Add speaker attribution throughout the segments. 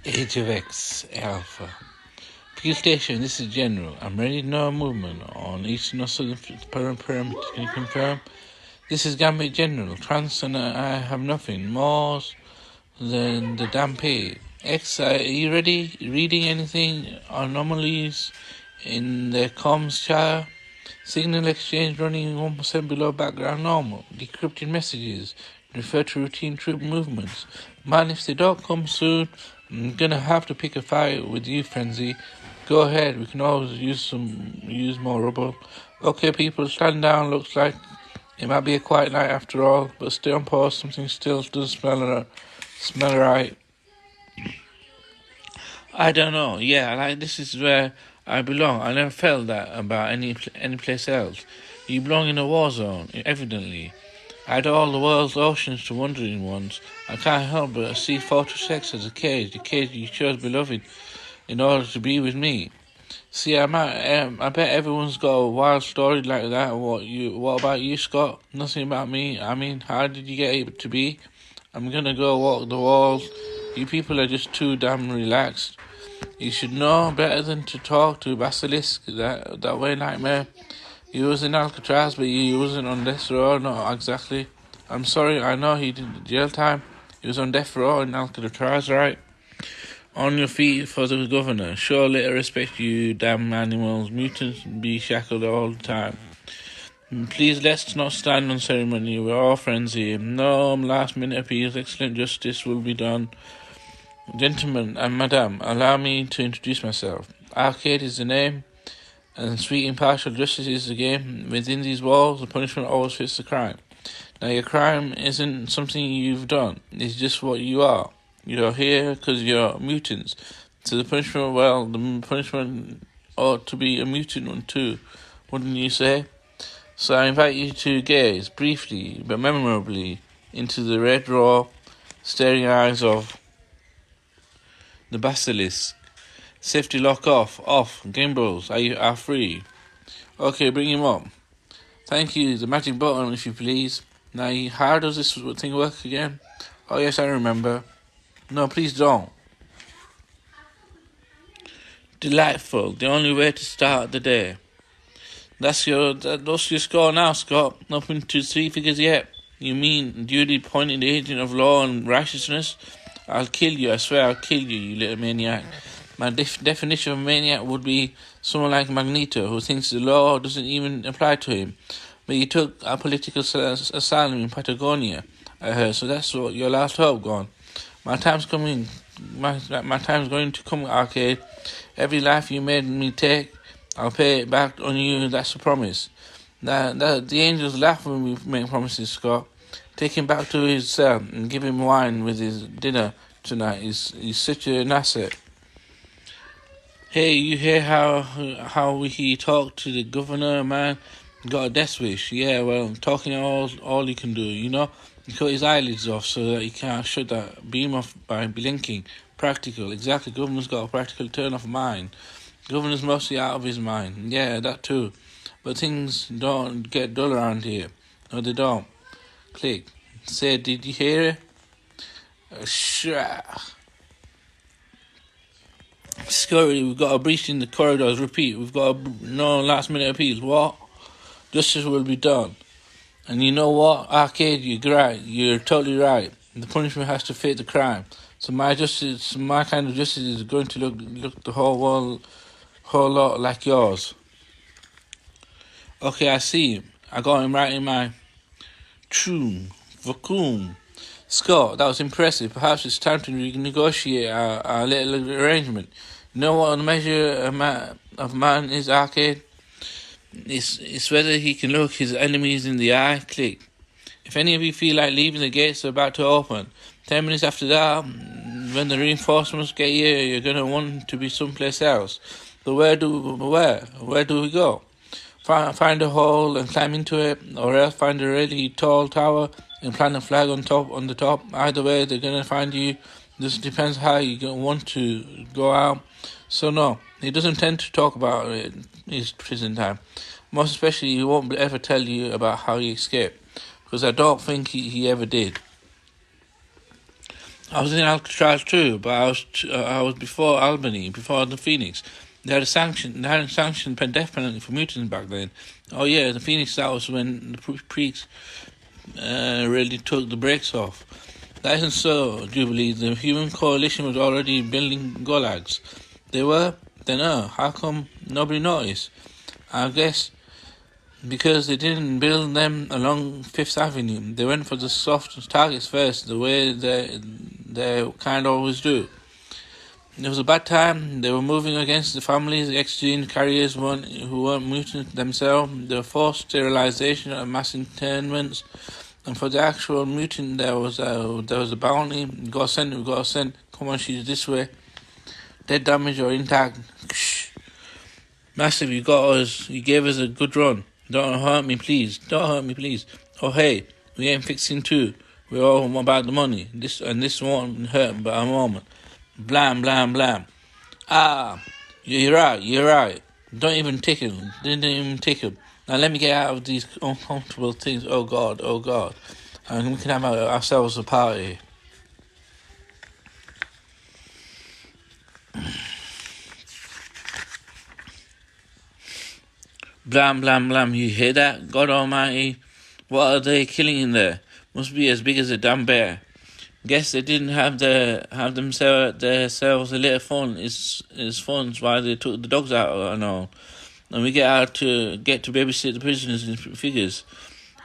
Speaker 1: Age of X Alpha. Peel Station, this is General. I'm ready to know movement on eastern or southern perimeter. Can you confirm? This is Gambit General. Trans and I have nothing more than the damn pay. X, are you ready? Reading anything? Anomalies in the comms chart? Signal exchange running 1% below background normal. Decrypted messages. Refer to routine troop movements. Man, if they don't come soon, I'm gonna have to pick a fight with you, Frenzy. Go ahead, we can always use more rubble. Okay, people, stand down. Looks like it might be a quiet night after all, but stay on pause. Something still doesn't smell right. I don't know. Yeah, like this is where I belong. I never felt that about any place else. You belong in a war zone, evidently. I had all the world's oceans to wander in once. I can't help but see Fortress X as a cage, the cage you chose, beloved, in order to be with me. See, I bet everyone's got a wild story like that. What about you, Scott? Nothing about me. I mean, how did you get it to be? I'm gonna go walk the walls. You people are just too damn relaxed. You should know better than to talk to Basilisk that way, Nightmare. He was in Alcatraz, but he wasn't on death row, not exactly. I'm sorry, I know he did jail time. He was on death row in Alcatraz, right? On your feet for the governor. Show a little respect, you damn animals. Mutants be shackled all the time. Please, let's not stand on ceremony. We're all friends here. No last-minute appeals. Excellent justice will be done. Gentlemen and madam, allow me to introduce myself. Arcade is the name, and sweet impartial justice is the game. Within these walls, the punishment always fits the crime. Now, your crime isn't something you've done. It's just what you are. You're here because you're mutants. So the punishment, well, the punishment ought to be a mutant one too, wouldn't you say? So I invite you to gaze, briefly but memorably, into the red, raw, staring eyes of the basilisk. Safety lock off. Gimbals are free. Okay, bring him up. Thank you. The magic button, if you please. Now, how does this thing work again? Oh yes, I remember. No, please don't. Delightful. The only way to start the day. That's your score now, Scott. Nothing to 3 figures yet. You mean duty appointed the agent of law and righteousness? I'll kill you. I swear I'll kill you, you little maniac. My definition of maniac would be someone like Magneto, who thinks the law doesn't even apply to him. But you took a political asylum in Patagonia, I heard, so that's what your last hope gone. My time's coming. My time's going to come, Arcade. Every life you made me take, I'll pay it back on you. That's a promise. The angels laugh when we make promises, Scott. Take him back to his cell and give him wine with his dinner tonight. He's such an asset. Hey, you hear how he talked to the governor, man? Got a death wish. Yeah, well, talking all he can do, you know? He cut his eyelids off so that he can't shut that beam off by blinking. Practical, exactly. Governor's got a practical turn off mind. Governor's mostly out of his mind. Yeah, that too. But things don't get dull around here. No, they don't. Click. Say, did you hear it? Scurry, we've got a breach in the corridors. Repeat, we've got no last minute appeals. What? Justice will be done. And you know what, Arcade, you're right. You're totally right. The punishment has to fit the crime. So my kind of justice is going to look the whole lot like yours. Okay, I see him. I got him right in my vacuum. Scott, that was impressive. Perhaps it's time to renegotiate our little arrangement. You know what the measure of man is, Arcade? It's whether he can look his enemies in the eye. Click. If any of you feel like leaving, the gates are about to open. 10 minutes after that, when the reinforcements get here, you're going to want to be someplace else. But where do we go? Find a hole and climb into it, or else find a really tall tower and plant a flag on the top. Either way, they're going to find you. This depends how you want to go out. So no, he doesn't tend to talk about it in his prison time. Most especially, he won't ever tell you about how he escaped, because I don't think he ever did. I was in Alcatraz too, but I was before Albany, before the Phoenix. They had a sanction death penalty for mutants back then. Oh yeah, the Phoenix, that was when the priests really took the brakes off. That isn't so, Jubilee. The Human Coalition was already building gulags. They were? Then how come nobody noticed? I guess because they didn't build them along Fifth Avenue. They went for the soft targets first, the way they kind of always do. It was a bad time. They were moving against the families, X-gene carriers who weren't mutant themselves. They were forced sterilization and mass internments. And for the actual mutant, there was a bounty. We got sent. Come on, she's this way. Dead, damaged, or intact. Shh. Massive, you got us. You gave us a good run. Don't hurt me, please. Don't hurt me, please. Oh, hey, we ain't fixing too. We're all about the money. This won't hurt but a moment. Blam, blam, blam. Ah, you're right. Don't even tickle. Didn't even tickle. Now let me get out of these uncomfortable things. Oh God. And we can have ourselves a party. Blam, blam, blam. You hear that? God Almighty. What are they killing in there? Must be as big as a damn bear. Guess they didn't have themselves a little fun. It's fun why they took the dogs out and all. And we get to babysit the prisoners in figures.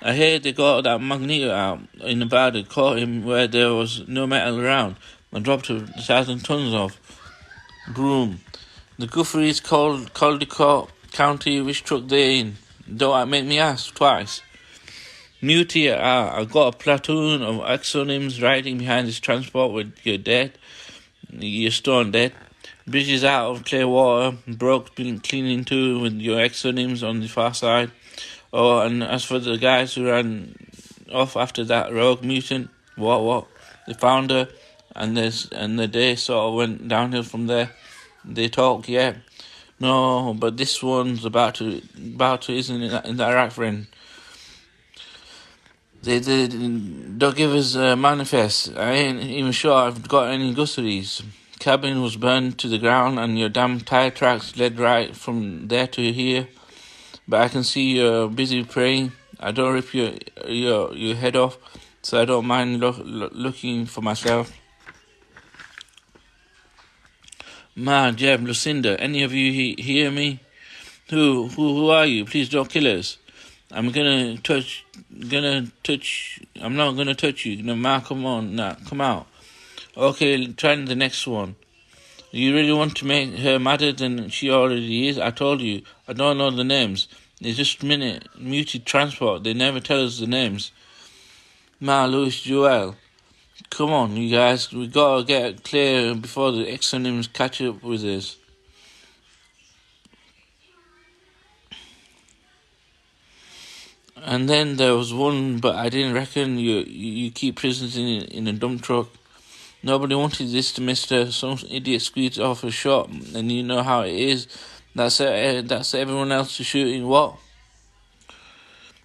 Speaker 1: I heard they got that Magneto out in Nevada, caught him where there was no metal around, and dropped 1,000 tons of broom. The Guffeys called Caldecott County, which truck they in? Don't make me ask twice. Muty, I got a platoon of exonyms riding behind this transport with you're stone dead. Bridges out of clear water, broke, been cleaning too with your exonyms on the far side. Oh, and as for the guys who ran off after that rogue mutant, what? They found her, and the day sort of went downhill from there. They talk, yeah. No, but this one's about to isn't in that right, friend? They don't give us a manifest. I ain't even sure I've got any gusseries. Cabin was burned to the ground and your damn tire tracks led right from there to here. But I can see you're busy praying. I don't rip your head off, so I don't mind looking for myself. Ma, Jeb, Lucinda, any of you hear me? Who are you? Please don't kill us. I'm not gonna touch you. No, Ma, come on, now, come out. Okay, try the next one. You really want to make her madder than she already is? I told you, I don't know the names. It's just a minute, muted transport, they never tell us the names. Ma, Louis, Joel. Come on, you guys, we gotta get clear before the exonyms catch up with us. And then there was one, but I didn't reckon you keep prisoners in a dump truck. Nobody wanted this to Mister. Some idiot squeezed off a shot, and you know how it is. That's everyone else shooting. What?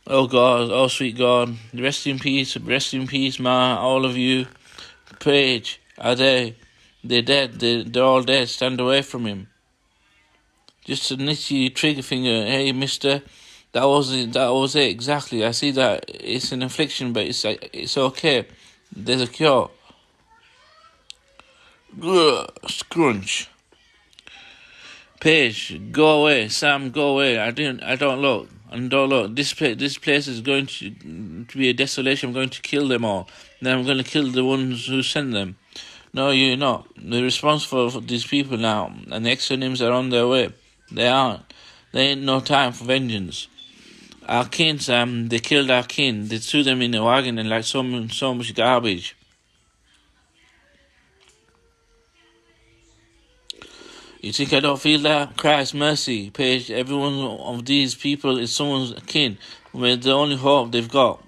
Speaker 1: Oh God, oh sweet God, rest in peace, Ma, all of you. Page, are they? They're dead. They're all dead. Stand away from him. Just a nitty trigger finger. Hey, Mister. That was it exactly. I see that it's an affliction, but it's okay. There's a cure. Ugh, scrunch. Paige, go away. Sam, go away. I don't look. And don't look. This place is going to be a desolation. I'm going to kill them all. Then I'm going to kill the ones who sent them. No, you're not. They're responsible for these people now, and the exonyms are on their way. They aren't. There ain't no time for vengeance. Our kin, Sam, they killed our kin. They threw them in a wagon and like so much garbage. You think I don't feel that? Christ mercy, Paige. Every one of these people is someone's kin. We're the only hope they've got.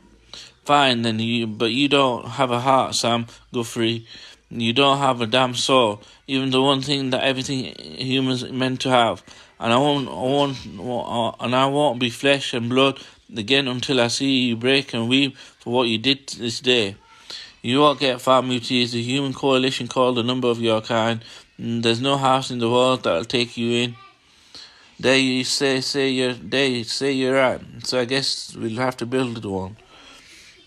Speaker 1: Fine then, but you don't have a heart, Sam Guthrie. You don't have a damn soul. Even the one thing that everything humans meant to have. And I won't be flesh and blood again until I see you break and weep for what you did this day. You won't get far, Muti. It's a human coalition called a number of your kind. There's no house in the world that'll take you in. There you say you're right. So I guess we'll have to build one.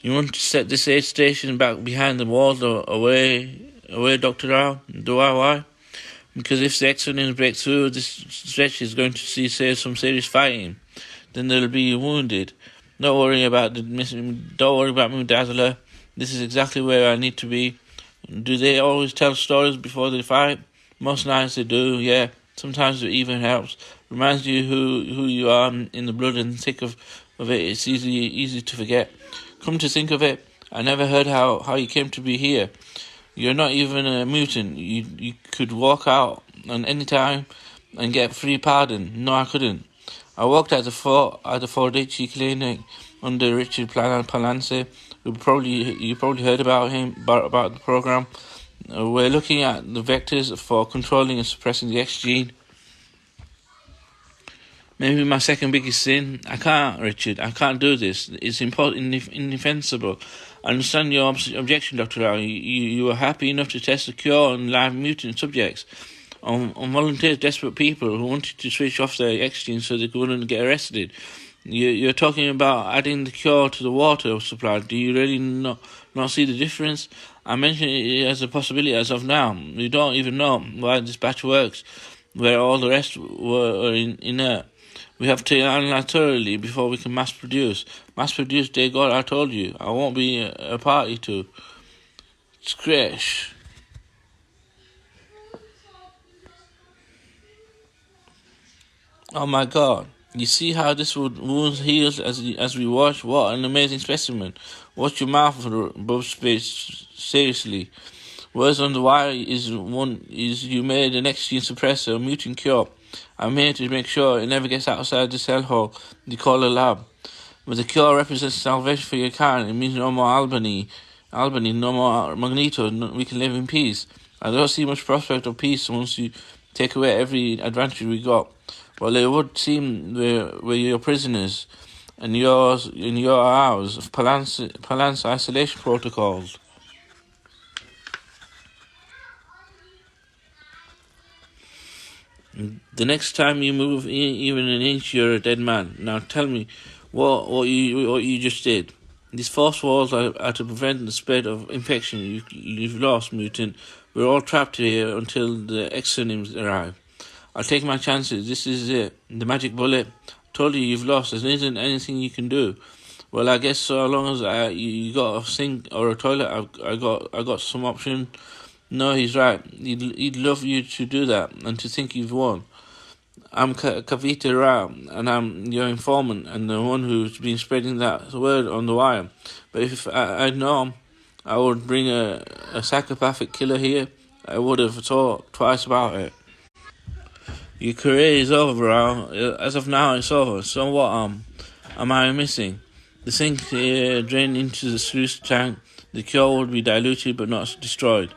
Speaker 1: You want to set this aid station back behind the walls or away, Dr. Rao? Do I? Why? Because if the X-Wings break through, this stretch is going to see some serious fighting. Then they'll be wounded. Don't worry about me, Dazzler. This is exactly where I need to be. Do they always tell stories before they fight? Most nights they do, yeah. Sometimes it even helps. Reminds you who you are in the blood and thick of it. It's easy to forget. Come to think of it, I never heard how you came to be here. You're not even a mutant. You could walk out on any time and get free pardon. No, I couldn't. I worked at the Fordici clinic under Richard Palance. You probably heard about him, about the program. We're looking at the vectors for controlling and suppressing the X gene. Maybe my second biggest sin. I can't, Richard. I can't do this. It's indefensible. I understand your objection, Dr. Rao. You were happy enough to test the cure on live mutant subjects, on volunteers, desperate people who wanted to switch off their X genes so they wouldn't get arrested. You're talking about adding the cure to the water supply. Do you really not see the difference? I mention it as a possibility as of now. We don't even know why this batch works, where all the rest were inert. We have to analyze thoroughly before we can mass produce. Mass produce, dear God, I told you. I won't be a party to. Scratch. Oh my God. You see how this wound heals as we watch? What an amazing specimen. Watch your mouth above space. Seriously. Words on the wire is you made an X gene suppressor, a mutant cure. I'm here to make sure it never gets outside the cell hole you call a lab. But the cure represents salvation for your kind. It means no more Albany, no more Magneto. We can live in peace. I don't see much prospect of peace once you take away every advantage we got. Well, it would seem we're your prisoners, and you're ours of Palance isolation protocols. The next time you move even an inch, you're a dead man. Now tell me, what you just did. These false walls are to prevent the spread of infection. You've lost, mutant. We're all trapped here until the X-Wings arrive. I'll take my chances. This is it. The magic bullet. Told you you've lost. There isn't anything you can do. Well, I guess so long as you got a sink or a toilet, I got some option. No, he's right. He'd love you to do that and to think you've won. I'm Kavita Rao, and I'm your informant and the one who's been spreading that word on the wire. But if I'd known I would bring a psychopathic killer here, I would have thought twice about it. Your career is over, Rao. As of now, it's over. So what am I missing? The sink drained into the sluice tank. The cure would be diluted but not destroyed.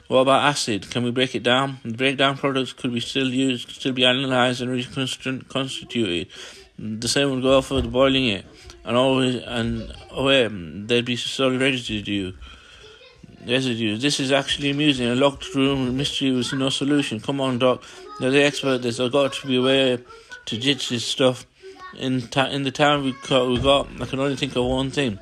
Speaker 1: What about acid? Can we break it down? The breakdown products could be still be analysed and reconstituted. The same would go for the boiling it, they'd be solid residues. This is actually amusing. A locked room with mystery with no solution. Come on, Doc. They're the expert. There's got to be a way to ditch this stuff. In the time we got, I can only think of one thing.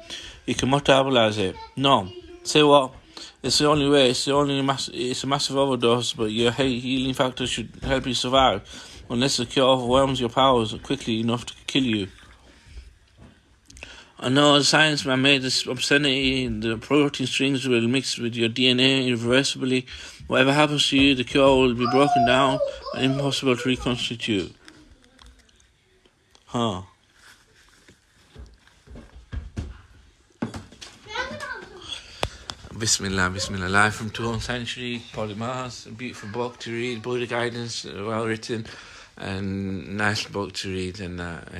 Speaker 1: You can metabolize it. No. Say what? It's the only way. It's a massive overdose, but your healing factor should help you survive, unless the cure overwhelms your powers quickly enough to kill you. I know a science man made this obscenity. The protein strings will mix with your DNA irreversibly. Whatever happens to you, the cure will be broken down and impossible to reconstitute. Huh. Bismillah. Live from Toon Sanctuary, Polymars, a beautiful book to read, Buddha guidance, well written, and nice book to read, and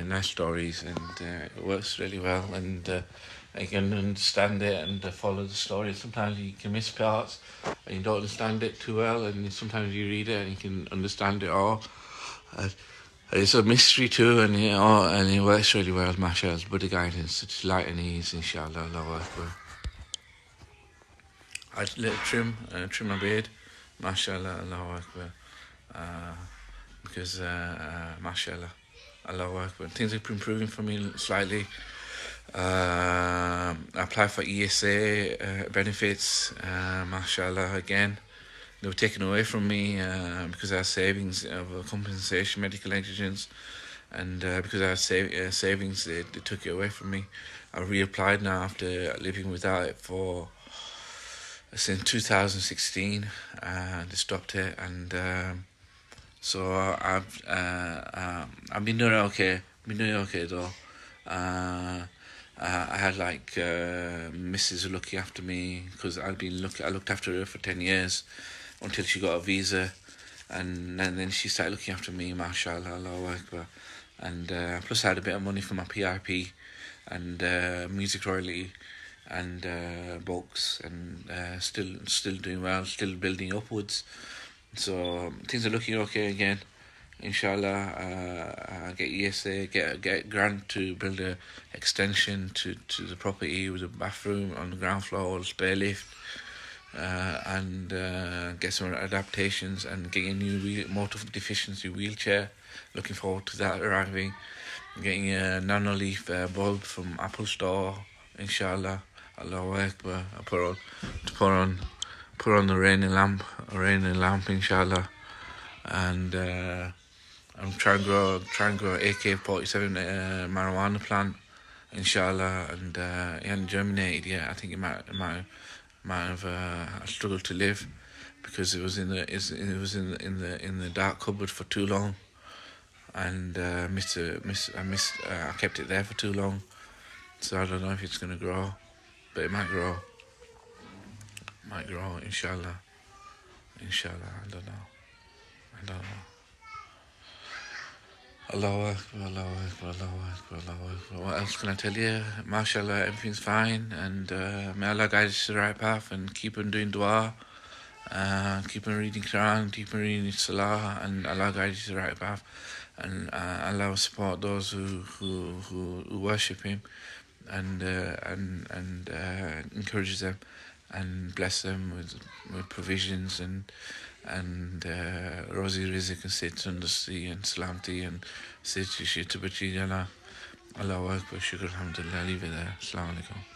Speaker 1: nice stories, and it works really well, and I can understand it and follow the story. Sometimes you can miss parts and you don't understand it too well, and sometimes you read it and you can understand it all. It's a mystery too, and it works really well. Mashallah, Buddha guidance, it's light and ease, inshallah. Allahu Akbar. I let trim my beard. MashaAllah, Allahu Akbar. Uh, because, MashaAllah, Allahu Akbar. Things have been improving for me slightly. I applied for ESA benefits, MashaAllah, again. They were taken away from me because I had savings of compensation, medical negligence, and because I had savings, they took it away from me. I reapplied now after living without it for since 2016, and they stopped it, and so I've been doing okay. Been doing okay though. I had like Mrs. looking after me because I looked after her for 10 years until she got a visa, and then she started looking after me. MashaAllah, Allahu Akbar. And plus I had a bit of money for my PIP and music royalty and books, and still doing well, still building upwards. So things are looking okay again. Inshallah, I get ESA, get grant to build a extension to the property with a bathroom on the ground floor, spare lift, and get some adaptations and getting a new motor deficiency wheelchair. Looking forward to that arriving. Getting a nano-leaf bulb from Apple Store, inshallah. Allahu Akbar. I put on the raining lamp, inshallah. And I'm trying to grow AK-47 marijuana plant, inshallah. And it hasn't germinated yet. I think it might have struggled to live because it was in the dark cupboard for too long, and I kept it there for too long, so I don't know if it's gonna grow, but it might grow, inshallah. I don't know. Allahu Akbar, Allahu Akbar, Allahu Akbar, Allahu Akbar. What else can I tell you? MashaAllah, everything's fine, and may Allah guide us to the right path, and keep on doing dua, keep on reading Quran, keep on reading Salah, and Allah guide you to the right path, and Allah will support those who worship Him, and encourages them, and bless them with provisions and Rosie Rizq and Sit and the sea and Salamti and Sit Shitabachi Jala. Allahu Akbar, Shukr, Alhamdulillah. Leave it there. Assalamu alaikum.